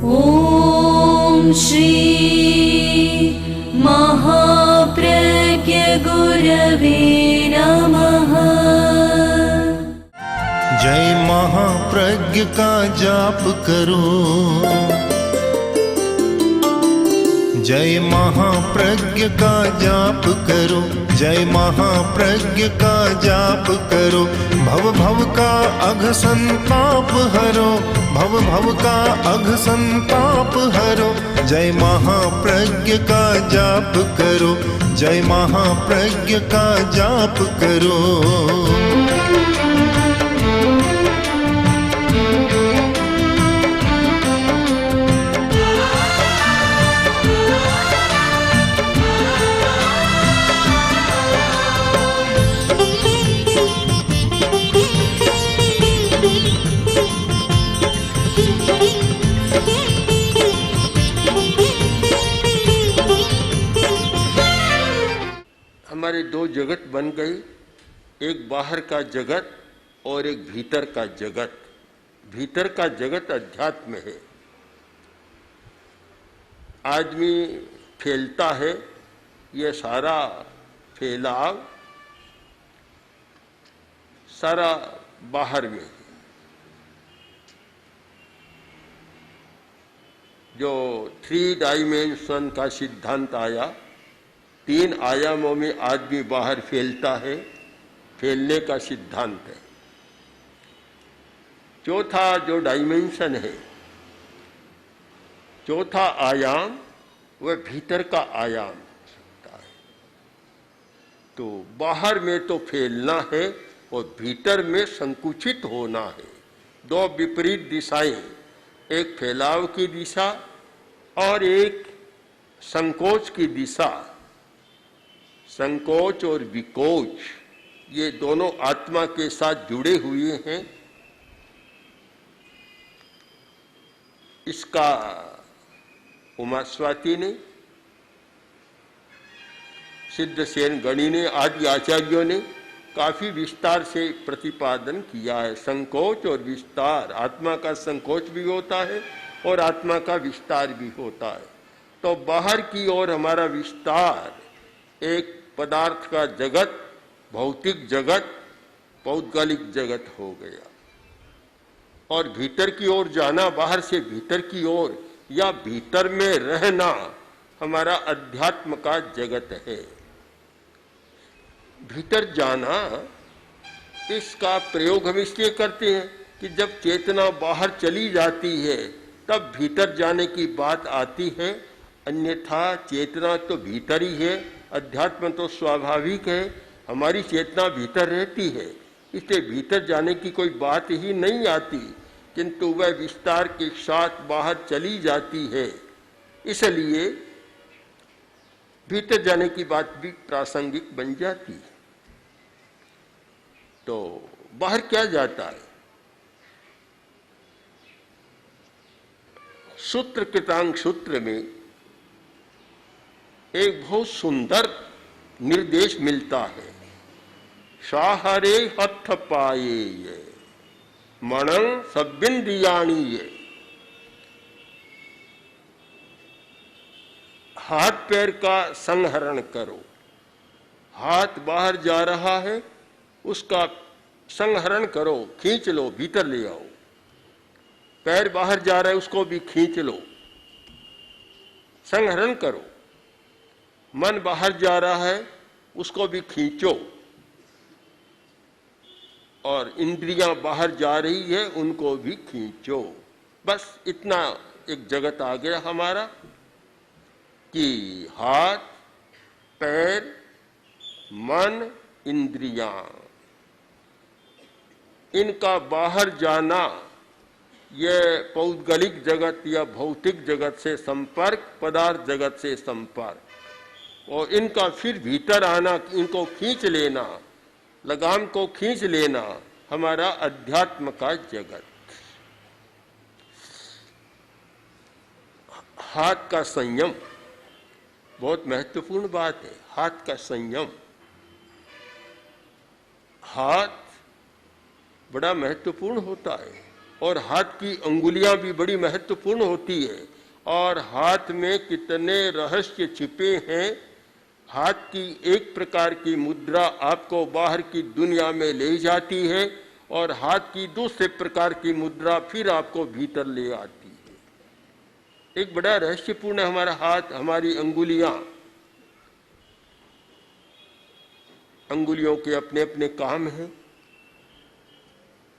ॐ श्री महाप्रज्ञ गुरवे नमः। जय महाप्रज्ञ का जाप करो, जय महाप्रज्ञ का जाप करो, जय महाप्रज्ञ का जाप करो। भव भव का अघ संताप हरो, भव भव का अघ संताप हरो। जय महाप्रज्ञ का जाप करो, जय महाप्रज्ञ का जाप करो। हमारे दो जगत बन गई, एक बाहर का जगत और एक भीतर का जगत। भीतर का जगत अध्यात्म है। आदमी फैलता है, ये सारा फैलाव सारा बाहर में है। जो 3 डायमेंशन का सिद्धांत आया, 3 आयामों में आदमी बाहर फैलता है, फैलने का सिद्धांत है। चौथा जो डायमेंशन है, चौथा आयाम, वह भीतर का आयाम होता है। तो बाहर में तो फैलना है और भीतर में संकुचित होना है। दो विपरीत दिशाएं, एक फैलाव की दिशा और एक संकोच की दिशा। संकोच और विकोच ये दोनों आत्मा के साथ जुड़े हुए हैं। इसका उमास्वाती ने, सिद्धसेन गणी ने, आदि आचार्यों ने काफी विस्तार से प्रतिपादन किया है। संकोच और विस्तार, आत्मा का संकोच भी होता है और आत्मा का विस्तार भी होता है। तो बाहर की ओर हमारा विस्तार एक पदार्थ का जगत, भौतिक जगत, पौद्गलिक जगत हो गया। और भीतर की ओर जाना, बाहर से भीतर की ओर या भीतर में रहना, हमारा अध्यात्म का जगत है। भीतर जाना, इसका प्रयोग हम इसलिए करते हैं कि जब चेतना बाहर चली जाती है तब भीतर जाने की बात आती है। अन्यथा चेतना तो भीतर ही है, अध्यात्म तो स्वाभाविक है। हमारी चेतना भीतर रहती है, इसलिए भीतर जाने की कोई बात ही नहीं आती, किंतु वह विस्तार के साथ बाहर चली जाती है। इसलिए भीतर जाने की बात भी प्रासंगिक बन जाती है। तो बाहर क्या जाता है? सूत्र कृतांग सूत्र में एक बहुत सुंदर निर्देश मिलता है। साहरे हथ पाए ये मणं सब्बिंदियाणी ये। हाथ पैर का संहरण करो। हाथ बाहर जा रहा है, उसका संहरण करो, खींच लो, भीतर ले आओ। पैर बाहर जा रहा है, उसको भी खींच लो, संहरण करो। मन बाहर जा रहा है, उसको भी खींचो। और इंद्रियां बाहर जा रही है, उनको भी खींचो। बस इतना एक जगत आ गया हमारा कि हाथ, पैर, मन, इंद्रियां, इनका बाहर जाना, यह पौद्गलिक जगत या भौतिक जगत से संपर्क, पदार्थ जगत से संपर्क, और इनका फिर भीतर आना, इनको खींच लेना, लगाम को खींच लेना, हमारा अध्यात्म का जगत। हाथ का संयम बहुत महत्वपूर्ण बात है। हाथ का संयम, हाथ बड़ा महत्वपूर्ण होता है। और हाथ की अंगुलियां भी बड़ी महत्वपूर्ण होती है। और हाथ में कितने रहस्य छिपे हैं। हाथ की एक प्रकार की मुद्रा आपको बाहर की दुनिया में ले जाती है और हाथ की दूसरे प्रकार की मुद्रा फिर आपको भीतर ले आती है। एक बड़ा रहस्यपूर्ण है हमारा हाथ, हमारी अंगुलियां। अंगुलियों के अपने अपने काम हैं।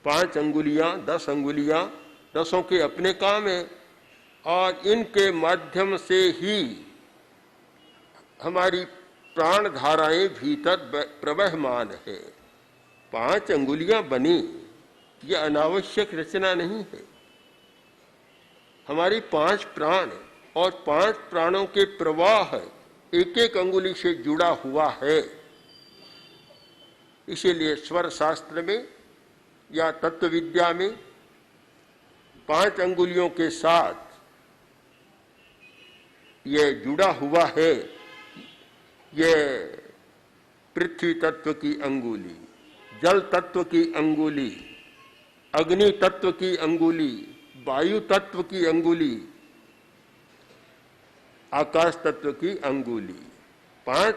5 अंगुलियां, 10 अंगुलियां, 10 के अपने काम हैं और इनके माध्यम से ही हमारी प्राण धाराएं भीतर प्रवहमान है। 5 अंगुलियां बनी, यह अनावश्यक रचना नहीं है। हमारी 5 प्राण और 5 प्राणों के प्रवाह एक एक अंगुली से जुड़ा हुआ है। इसीलिए स्वर शास्त्र में या तत्व विद्या में 5 अंगुलियों के साथ ये जुड़ा हुआ है। ये पृथ्वी तत्व की अंगुली, जल तत्व की अंगुली, अग्नि तत्व की अंगुली, वायु तत्व की अंगुली, आकाश तत्व की अंगुली। 5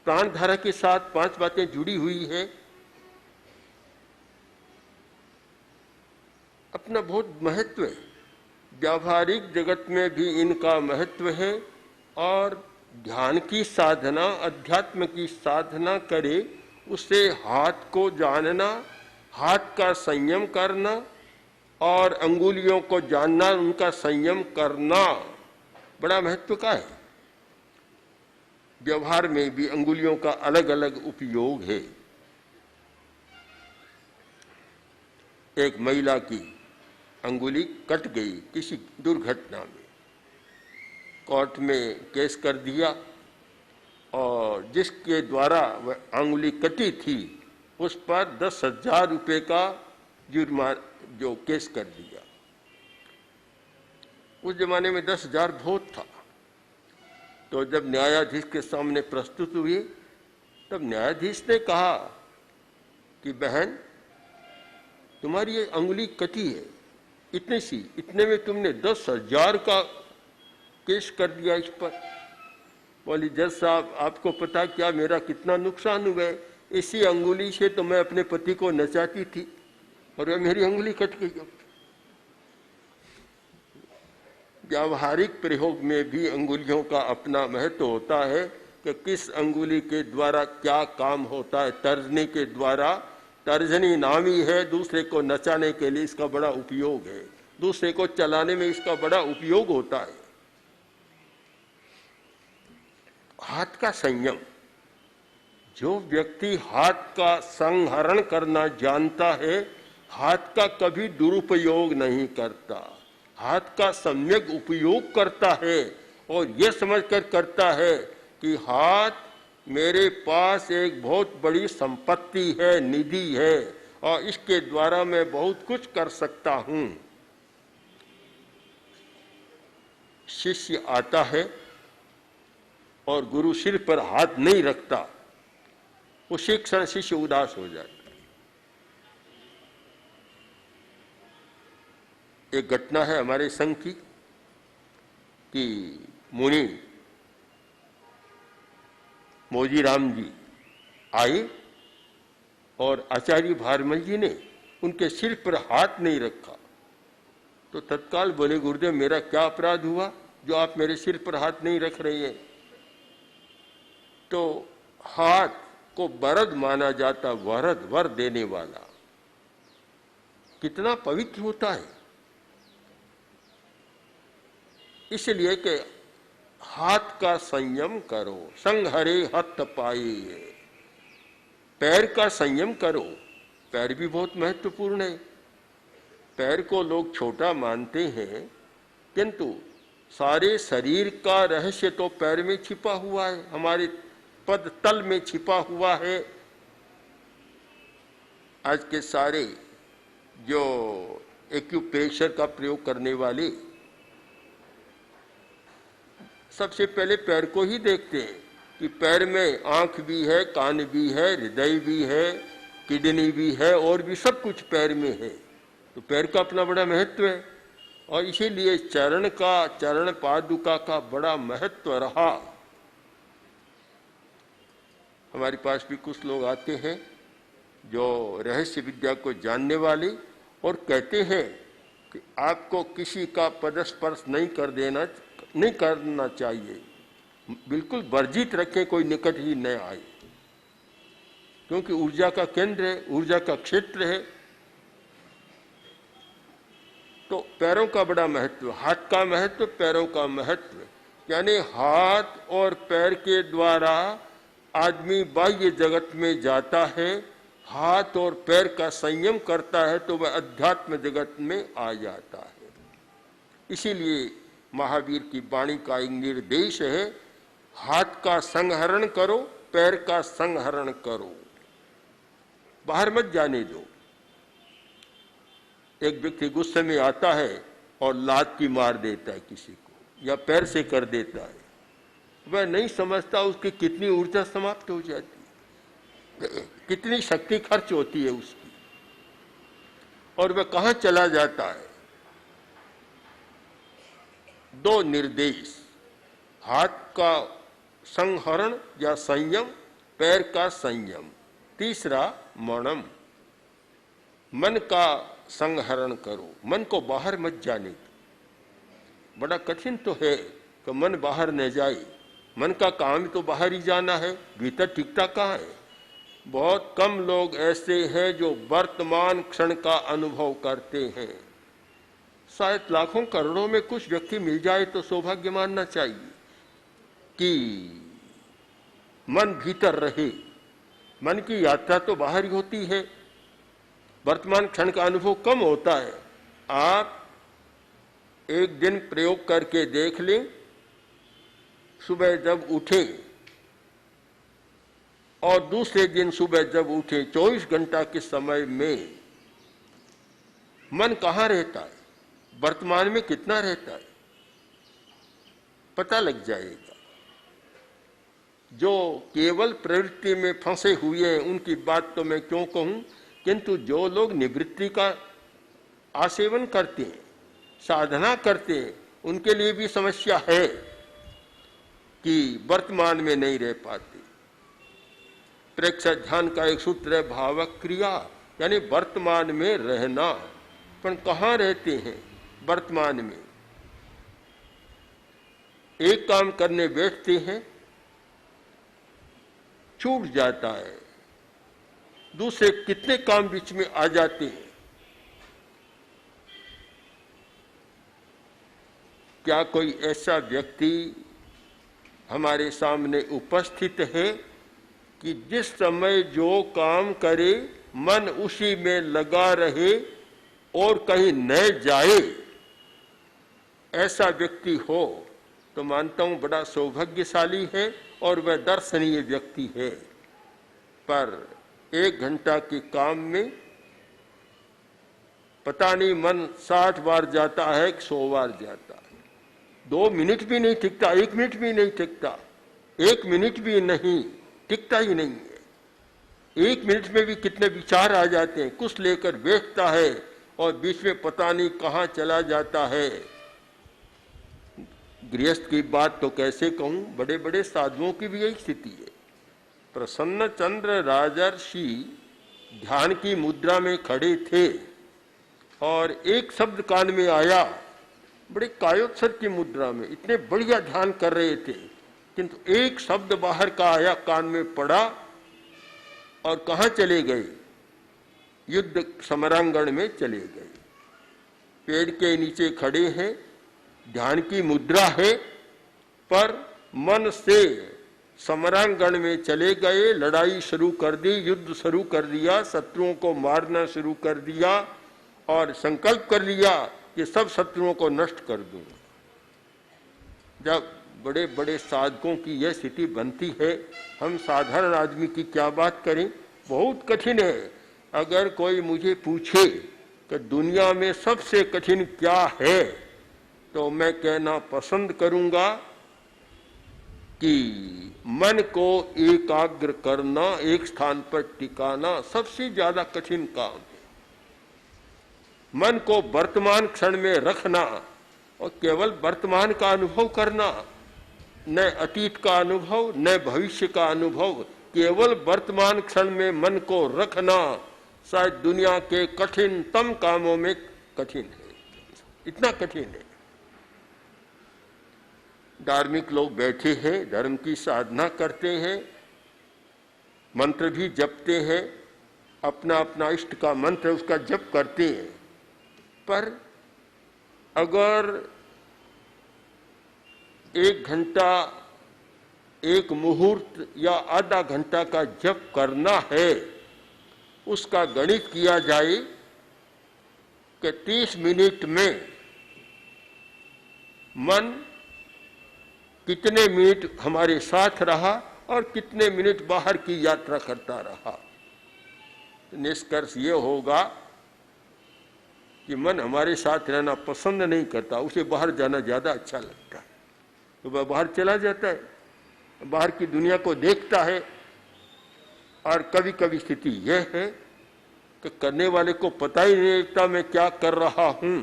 प्राणधारा के साथ 5 बातें जुड़ी हुई है। अपना बहुत महत्व है। व्यावहारिक जगत में भी इनका महत्व है और ध्यान की साधना, अध्यात्म की साधना करे, उससे हाथ को जानना, हाथ का संयम करना और अंगुलियों को जानना, उनका संयम करना बड़ा महत्व का है। व्यवहार में भी अंगुलियों का अलग अलग उपयोग है। एक महिला की अंगुली कट गई किसी दुर्घटना में, कोर्ट में केस कर दिया और जिसके द्वारा वह अंगुली कटी थी उस पर 10,000 रुपये का जुर्माना जो केस कर दिया। उस जमाने में 10,000 बहुत था। तो जब न्यायाधीश के सामने प्रस्तुत हुए तब न्यायाधीश ने कहा कि बहन, तुम्हारी ये अंगुली कटी है, इतनी सी, इतने में तुमने 10,000 का केस कर दिया इस पर। बोली, जज साहब आपको पता क्या मेरा कितना नुकसान हुआ है? इसी अंगुली से तो मैं अपने पति को नचाती थी और वह मेरी अंगुली कट गई। व्यावहारिक प्रयोग में भी अंगुलियों का अपना महत्व होता है कि किस अंगुली के द्वारा क्या काम होता है। तर्जनी के द्वारा, तर्जनी नामी है, दूसरे को नचाने के लिए इसका बड़ा उपयोग है, दूसरे को चलाने में इसका बड़ा उपयोग होता है। हाथ का संयम, जो व्यक्ति हाथ का संहरण करना जानता है, हाथ का कभी दुरुपयोग नहीं करता, हाथ का सम्यक उपयोग करता है और यह समझकर करता है कि हाथ मेरे पास एक बहुत बड़ी संपत्ति है, निधि है और इसके द्वारा मैं बहुत कुछ कर सकता हूं। शिष्य आता है और गुरु सिर पर हाथ नहीं रखता, उसी क्षण शिष्य उदास हो जाता है। एक घटना है हमारे संघ की कि मुनि मोजीराम जी आए और आचार्य भारमल जी ने उनके सिर पर हाथ नहीं रखा। तो तत्काल बोले, गुरुदेव मेरा क्या अपराध हुआ जो आप मेरे सिर पर हाथ नहीं रख रहे हैं? तो हाथ को वरद माना जाता, वरद, वर देने वाला कितना पवित्र होता है। इसलिए कि हाथ का संयम करो, संघरे हथ पाए। पैर का संयम करो। पैर भी बहुत महत्वपूर्ण है। पैर को लोग छोटा मानते हैं, किंतु सारे शरीर का रहस्य तो पैर में छिपा हुआ है, हमारे पद तल में छिपा हुआ है। आज के सारे जो एक्यूप्रेशर का प्रयोग करने वाले सबसे पहले पैर को ही देखते हैं कि पैर में आंख भी है, कान भी है, हृदय भी है, किडनी भी है और भी सब कुछ पैर में है। तो पैर का अपना बड़ा महत्व है और इसीलिए चरण पादुका का बड़ा महत्व रहा। हमारे पास भी कुछ लोग आते हैं जो रहस्य विद्या को जानने वाले और कहते हैं कि आपको किसी का पदस्पर्श नहीं करना चाहिए, बिल्कुल वर्जित रखें, कोई निकट ही न आए, क्योंकि ऊर्जा का केंद्र है, ऊर्जा का क्षेत्र है। तो पैरों का बड़ा महत्व, हाथ का महत्व, पैरों का महत्व, यानी हाथ और पैर के द्वारा आदमी बाह्य जगत में जाता है, हाथ और पैर का संयम करता है तो वह अध्यात्म जगत में आ जाता है। इसीलिए महावीर की वाणी का एक निर्देश है, हाथ का संहरण करो, पैर का संहरण करो, बाहर मत जाने दो। एक व्यक्ति गुस्से में आता है और लात की मार देता है किसी को या पैर से कर देता है, वह नहीं समझता उसकी कितनी ऊर्जा समाप्त हो जाती है, कितनी शक्ति खर्च होती है उसकी, और वह कहां चला जाता है। दो निर्देश, हाथ का संहरण या संयम, पैर का संयम। तीसरा मौनम, मन का संहरण करो, मन को बाहर मत जाने दो। बड़ा कठिन तो है कि मन बाहर न जाए, मन का काम तो बाहर ही जाना है, भीतर टिकता कहाँ है। बहुत कम लोग ऐसे हैं जो वर्तमान क्षण का अनुभव करते हैं। शायद लाखों करोड़ों में कुछ व्यक्ति मिल जाए तो सौभाग्य मानना चाहिए कि मन भीतर रहे। मन की यात्रा तो बाहर ही होती है, वर्तमान क्षण का अनुभव कम होता है। आप एक दिन प्रयोग करके देख लें, सुबह जब उठे और दूसरे दिन सुबह जब उठे, 24 घंटा के समय में मन कहाँ रहता है, वर्तमान में कितना रहता है, पता लग जाएगा। जो केवल प्रवृत्ति में फंसे हुए हैं उनकी बात तो मैं क्यों कहूं, किंतु जो लोग निवृत्ति का आसेवन करते हैं, साधना करते हैं, उनके लिए भी समस्या है कि वर्तमान में नहीं रह पाते। प्रेक्षक ध्यान का एक सूत्र है भावक क्रिया, यानी वर्तमान में रहना। पर कहाँ रहते हैं वर्तमान में? एक काम करने बैठते हैं, छूट जाता है, दूसरे कितने काम बीच में आ जाते हैं। क्या कोई ऐसा व्यक्ति हमारे सामने उपस्थित है कि जिस समय जो काम करे मन उसी में लगा रहे और कहीं न जाए? ऐसा व्यक्ति हो तो मानता हूं बड़ा सौभाग्यशाली है और वह दर्शनीय व्यक्ति है। पर 1 घंटा के काम में पता नहीं मन 60 बार जाता है कि 100 बार जाता है। 2 मिनट भी नहीं टिकता, 1 मिनट भी नहीं टिकता, 1 मिनट भी नहीं टिकता ही नहीं है। 1 मिनट में भी कितने विचार आ जाते हैं, कुछ लेकर बैठता है और बीच में पता नहीं कहाँ चला जाता है। गृहस्थ की बात तो कैसे कहूं, बड़े बड़े साधुओं की भी यही स्थिति है। प्रसन्न चंद्र राजर्षि ध्यान की मुद्रा में खड़े थे और एक शब्द कान में आया, बड़े कायोत्सर की मुद्रा में इतने बढ़िया ध्यान कर रहे थे, किंतु एक शब्द बाहर का आया, कान में पड़ा और कहाँ चले गए? युद्ध समरांगण में चले गए। पेड़ के नीचे खड़े हैं, ध्यान की मुद्रा है, पर मन से समरांगण में चले गए, लड़ाई शुरू कर दी, युद्ध शुरू कर दिया, शत्रुओं को मारना शुरू कर दिया और संकल्प कर लिया कि सब शत्रुओं को नष्ट कर दूंगा। जब बड़े बड़े साधकों की यह स्थिति बनती है, हम साधारण आदमी की क्या बात करें? बहुत कठिन है। अगर कोई मुझे पूछे कि दुनिया में सबसे कठिन क्या है, तो मैं कहना पसंद करूंगा कि मन को एकाग्र करना, एक स्थान पर टिकाना सबसे ज्यादा कठिन काम है। मन को वर्तमान क्षण में रखना और केवल वर्तमान का अनुभव करना, न अतीत का अनुभव न भविष्य का अनुभव, केवल वर्तमान क्षण में मन को रखना शायद दुनिया के कठिनतम कामों में कठिन है, इतना कठिन है। धार्मिक लोग बैठे हैं, धर्म की साधना करते हैं, मंत्र भी जपते हैं, अपना अपना इष्ट का मंत्र उसका जप करते हैं, पर अगर 1 घंटा, 1 मुहूर्त या आधा घंटा का जप करना है, उसका गणित किया जाए कि 30 मिनट में मन कितने मिनट हमारे साथ रहा और कितने मिनट बाहर की यात्रा करता रहा, निष्कर्ष ये होगा कि मन हमारे साथ रहना पसंद नहीं करता, उसे बाहर जाना ज्यादा अच्छा लगता है, तो वह बाहर चला जाता है, बाहर की दुनिया को देखता है। और कभी कभी स्थिति यह है कि करने वाले को पता ही नहीं लगता मैं क्या कर रहा हूं,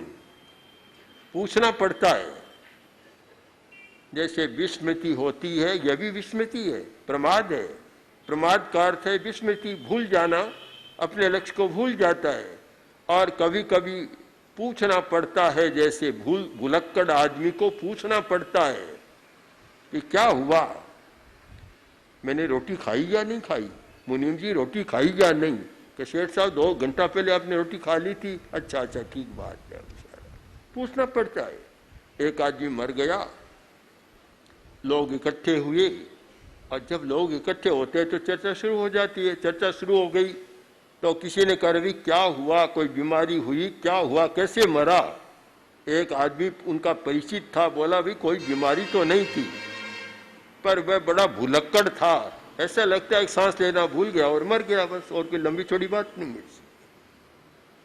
पूछना पड़ता है। जैसे विस्मृति होती है, यह भी विस्मृति है, प्रमाद है। प्रमाद का अर्थ है विस्मृति, भूल जाना, अपने लक्ष्य को भूल जाता है। और कभी कभी पूछना पड़ता है, जैसे भुलक्कड़ आदमी को पूछना पड़ता है कि क्या हुआ, मैंने रोटी खाई या नहीं खाई, मुनीम जी रोटी खाई या नहीं, कि शेठ साहब 2 घंटा पहले आपने रोटी खा ली थी, अच्छा अच्छा ठीक बात है, पूछना पड़ता है। एक आदमी मर गया, लोग इकट्ठे हुए, और जब लोग इकट्ठे होते हैं तो चर्चा शुरू हो जाती है। चर्चा शुरू हो गई तो किसी ने कहा भी क्या हुआ, कोई बीमारी हुई, क्या हुआ, कैसे मरा। एक आदमी उनका परिचित था, बोला भी कोई बीमारी तो नहीं थी, पर वह बड़ा भुलक्कड़ था, ऐसा लगता है एक सांस लेना भूल गया और मर गया, बस, और कोई लंबी चौड़ी बात नहीं है।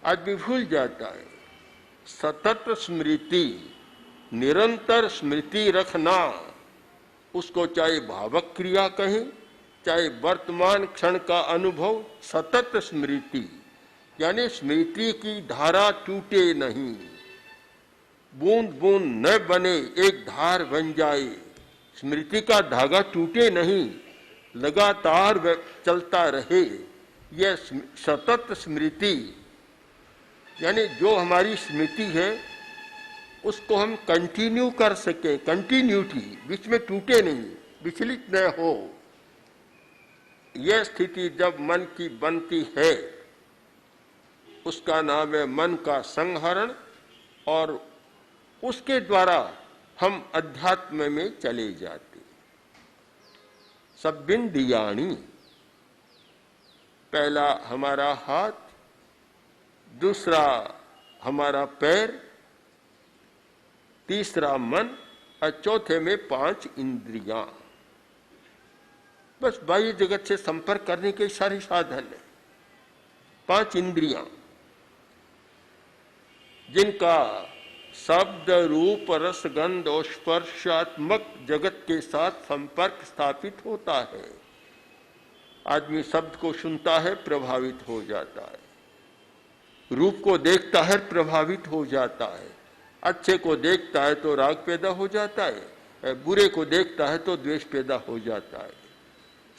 आदमी भूल जाता है। सतत स्मृति, निरंतर स्मृति रखना, उसको चाहे भावक क्रिया कहें चाहे वर्तमान क्षण का अनुभव, सतत स्मृति यानी स्मृति की धारा टूटे नहीं, बूंद बूंद न बने एक धार बन जाए, स्मृति का धागा टूटे नहीं, लगातार चलता रहे। यह सतत स्मृति यानी जो हमारी स्मृति है उसको हम कंटिन्यू कर सके, कंटिन्यूटी, बीच में टूटे नहीं, विचलित न हो। यह स्थिति जब मन की बनती है उसका नाम है मन का संहरण, और उसके द्वारा हम अध्यात्म में चले जाते। सब्बिंद्रियाणि, पहला हमारा हाथ, दूसरा हमारा पैर, तीसरा मन, और चौथे में 5 इंद्रियां। बस बाह्य जगत से संपर्क करने के सारे साधन है। 5 इंद्रियां जिनका शब्द रूप रस गंध और स्पर्शात्मक जगत के साथ संपर्क स्थापित होता है। आदमी शब्द को सुनता है, प्रभावित हो जाता है, रूप को देखता है, प्रभावित हो जाता है, अच्छे को देखता है तो राग पैदा हो जाता है, बुरे को देखता है तो द्वेष पैदा हो जाता है।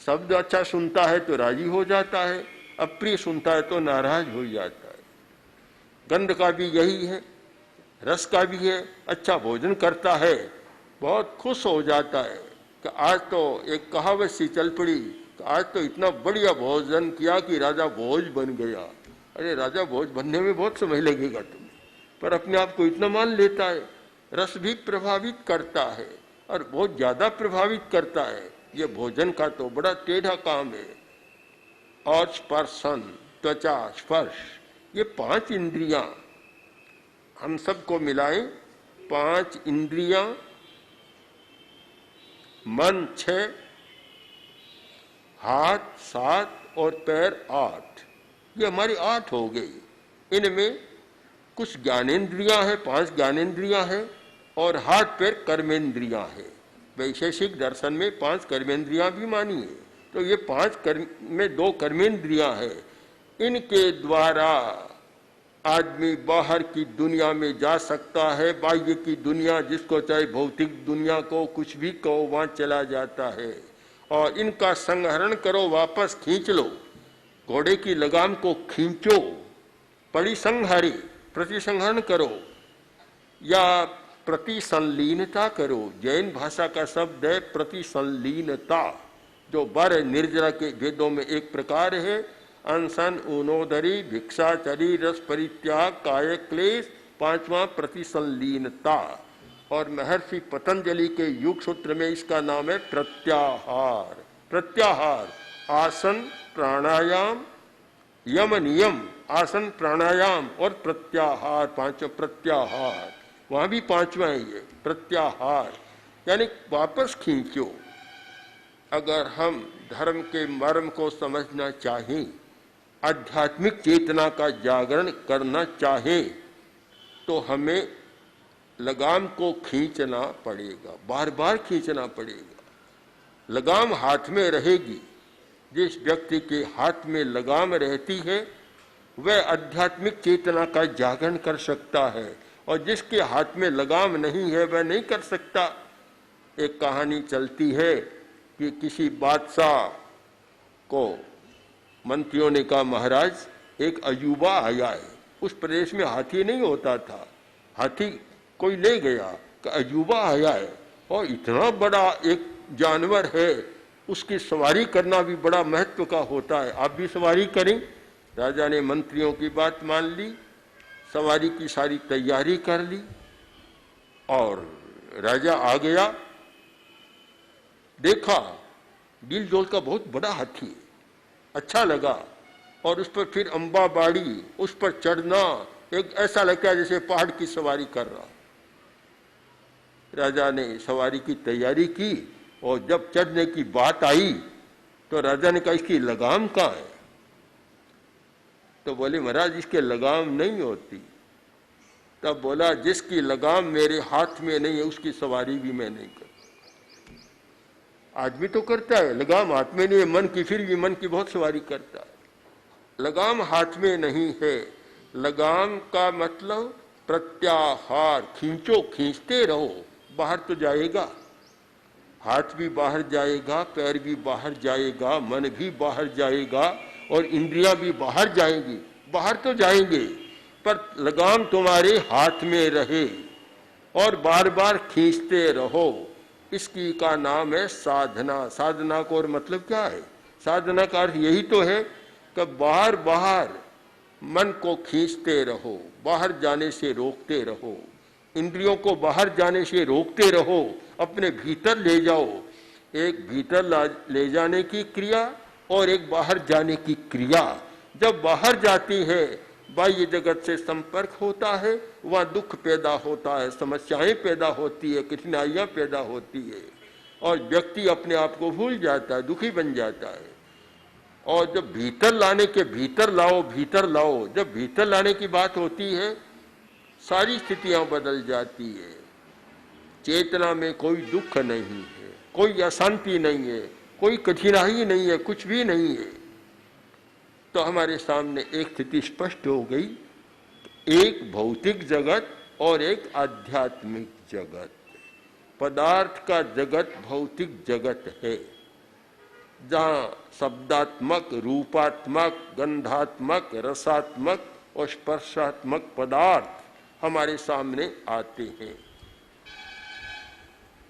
शब्द अच्छा सुनता है तो राजी हो जाता है, अप्रिय सुनता है तो नाराज हो जाता है। गंध का भी यही है, रस का भी है। अच्छा भोजन करता है, बहुत खुश हो जाता है कि आज तो एक कहावत सी चल पड़ी, आज तो इतना बढ़िया भोजन किया कि राजा भोज बन गया। अरे राजा भोज बनने में बहुत समय लगेगा तुम्हें, पर अपने आप को इतना मान लेता है। रस भी प्रभावित करता है और बहुत ज्यादा प्रभावित करता है। ये भोजन का तो बड़ा टेढ़ा काम है। और स्पर्शन, त्वचा, स्पर्श, ये 5 इंद्रियां हम सबको मिलाएं, 5 इंद्रियां, मन 6, हाथ 7 और पैर 8, ये हमारी 8 हो गई। इनमें कुछ ज्ञानेन्द्रियां हैं, 5 ज्ञानेन्द्रियां हैं, और हाथ पैर कर्मेंद्रियां हैं। वैशेषिक दर्शन में 5 कर्मेंद्रियां भी मानी है, तो ये 5 कर्म में 2 कर्मेंद्रियां हैं। इनके द्वारा आदमी बाहर की दुनिया में जा सकता है, बाह्य की दुनिया जिसको चाहे भौतिक दुनिया को कुछ भी कहो वहां चला जाता है। और इनका संहरण करो, वापस खींच लो, घोड़े की लगाम को खींचो, परिसंहारी प्रतिसंहरण करो या प्रतिसंलीनता करो। जैन भाषा का शब्द है प्रतिसंलीनता, जो 12 निर्जरा के वेदों में एक प्रकार है। अनशन, ऊनोदरी, भिक्षाचरी, रस परित्याग, काय क्लेश, 5वां प्रतिसंलीनता। और महर्षि पतंजलि के योग सूत्र में इसका नाम है प्रत्याहार। प्रत्याहार आसन, प्राणायाम, यम नियम, आसन, प्राणायाम और प्रत्याहार, 5 प्रत्याहार। वहां भी 5वां है ये प्रत्याहार, यानी वापस खींचो। अगर हम धर्म के मर्म को समझना चाहें, आध्यात्मिक चेतना का जागरण करना चाहें, तो हमें लगाम को खींचना पड़ेगा, बार बार खींचना पड़ेगा। लगाम हाथ में रहेगी। जिस व्यक्ति के हाथ में लगाम रहती है वह आध्यात्मिक चेतना का जागरण कर सकता है, और जिसके हाथ में लगाम नहीं है वह नहीं कर सकता। एक कहानी चलती है कि किसी बादशाह को मंत्रियों ने कहा, महाराज एक अजूबा आया है। उस प्रदेश में हाथी नहीं होता था, हाथी कोई ले गया कि अजूबा आया है और इतना बड़ा एक जानवर है, उसकी सवारी करना भी बड़ा महत्व का होता है, आप भी सवारी करें। राजा ने मंत्रियों की बात मान ली, सवारी की सारी तैयारी कर ली और राजा आ गया। देखा डील जोल का बहुत बड़ा हाथी है, अच्छा लगा। और उस पर फिर अंबा बाड़ी, उस पर चढ़ना एक ऐसा लगता है जैसे पहाड़ की सवारी कर रहा। राजा ने सवारी की तैयारी की और जब चढ़ने की बात आई तो राजा ने कहा, इसकी लगाम कहाँ है? तो बोले, महाराज इसके लगाम नहीं होती। तब बोला, जिसकी लगाम मेरे हाथ में नहीं है उसकी सवारी भी मैं नहीं करता। आदमी तो करता है, लगाम हाथ में नहीं है मन की, फिर भी मन की बहुत सवारी करता है। लगाम हाथ में नहीं है। लगाम का मतलब प्रत्याहार, खींचो, खींचते रहो, बाहर तो जाएगा, हाथ भी बाहर जाएगा, पैर भी बाहर जाएगा, मन भी बाहर जाएगा और इंद्रियां भी बाहर जाएंगी, बाहर तो जाएंगे, पर लगाम तुम्हारे हाथ में रहे और बार बार खींचते रहो। इसकी का नाम है साधना। साधना को और मतलब क्या है? साधना का अर्थ यही तो है कि बाहर बाहर मन को खींचते रहो, बाहर जाने से रोकते रहो, इंद्रियों को बाहर जाने से रोकते रहो, अपने भीतर ले जाओ। एक भीतर ले जाने की क्रिया और एक बाहर जाने की क्रिया। जब बाहर जाती है, बाह्य जगत से संपर्क होता है, वहाँ दुख पैदा होता है, समस्याएं पैदा होती है, कठिनाइयाँ पैदा होती है और व्यक्ति अपने आप को भूल जाता है, दुखी बन जाता है। और जब भीतर लाने के भीतर लाओ, भीतर लाओ, जब भीतर लाने की बात होती है सारी स्थितियां बदल जाती है। चेतना में कोई दुख नहीं है, कोई अशांति नहीं है, कोई कठिनाई नहीं है, कुछ भी नहीं है। तो हमारे सामने एक स्थिति स्पष्ट हो गई, एक भौतिक जगत और एक आध्यात्मिक जगत। पदार्थ का जगत भौतिक जगत है, जहाँ शब्दात्मक, रूपात्मक, गंधात्मक, रसात्मक और स्पर्शात्मक पदार्थ हमारे सामने आते हैं।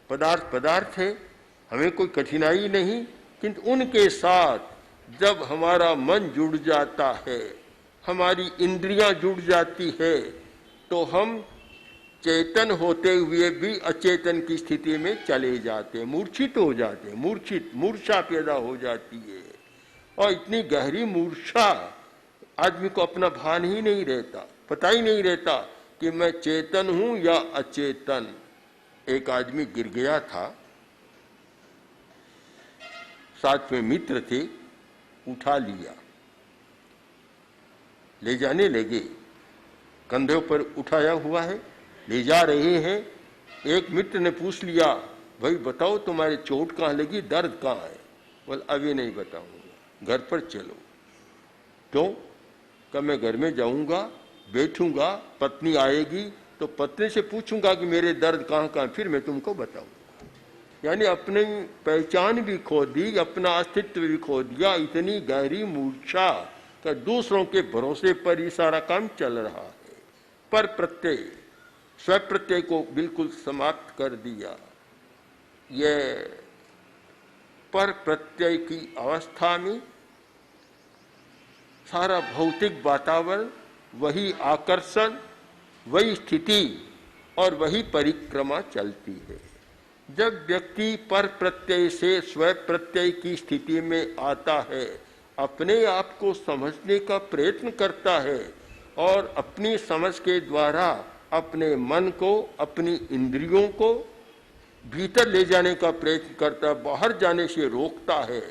पदार्थ पदार्थ है, हमें कोई कठिनाई नहीं, किंतु उनके साथ जब हमारा मन जुड़ जाता है, हमारी इंद्रियां जुड़ जाती है, तो हम चेतन होते हुए भी अचेतन की स्थिति में चले जाते हैं, मूर्छित हो जाते हैं, मूर्छा पैदा हो जाती है। और इतनी गहरी मूर्छा आदमी को अपना भान ही नहीं रहता, पता ही नहीं रहता कि मैं चेतन हूं या अचेतन। एक आदमी गिर गया था, साथ में मित्र थे, उठा लिया, ले जाने लगे, कंधों पर उठाया हुआ है, ले जा रहे हैं। एक मित्र ने पूछ लिया, भाई बताओ तुम्हारे चोट कहाँ लगी, दर्द कहाँ है? बोल अभी नहीं बताऊंगा, घर पर चलो। क्यों? कि मैं घर में जाऊंगा बैठूंगा, पत्नी आएगी तो पत्नी से पूछूंगा कि मेरे दर्द कहाँ कहाँ, फिर मैं तुमको बताऊंगा। यानी अपनी पहचान भी खो दी, अपना अस्तित्व भी खो दिया। इतनी गहरी मूर्छा कि दूसरों के भरोसे पर ही सारा काम चल रहा है। पर प्रत्यय, स्व प्रत्यय को बिल्कुल समाप्त कर दिया। ये पर प्रत्यय की अवस्था में सारा भौतिक वातावरण, वही आकर्षण, वही स्थिति और वही परिक्रमा चलती है। जब व्यक्ति पर प्रत्यय से स्व प्रत्यय की स्थिति में आता है, अपने आप को समझने का प्रयत्न करता है और अपनी समझ के द्वारा अपने मन को, अपनी इंद्रियों को भीतर ले जाने का प्रयत्न करता है, बाहर जाने से रोकता है,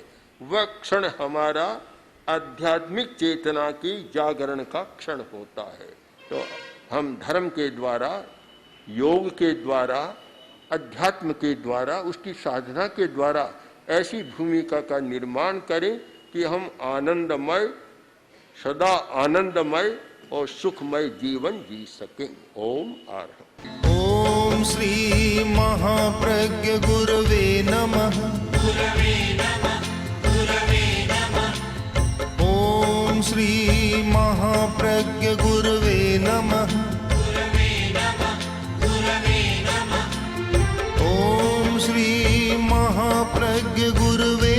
वह क्षण हमारा आध्यात्मिक चेतना की जागरण का क्षण होता है। तो हम धर्म के द्वारा, योग के द्वारा, अध्यात्म के द्वारा, उसकी साधना के द्वारा ऐसी भूमिका का निर्माण करें कि हम आनंदमय, सदा आनंदमय और सुखमय जीवन जी सकें। ओम आरहम। ओम श्री महाप्रज्ञ गुरवे नमः। ओम श्री महाप्रज्ञ गुरवे नमः। ओम श्री महाप्रज्ञ गुरवे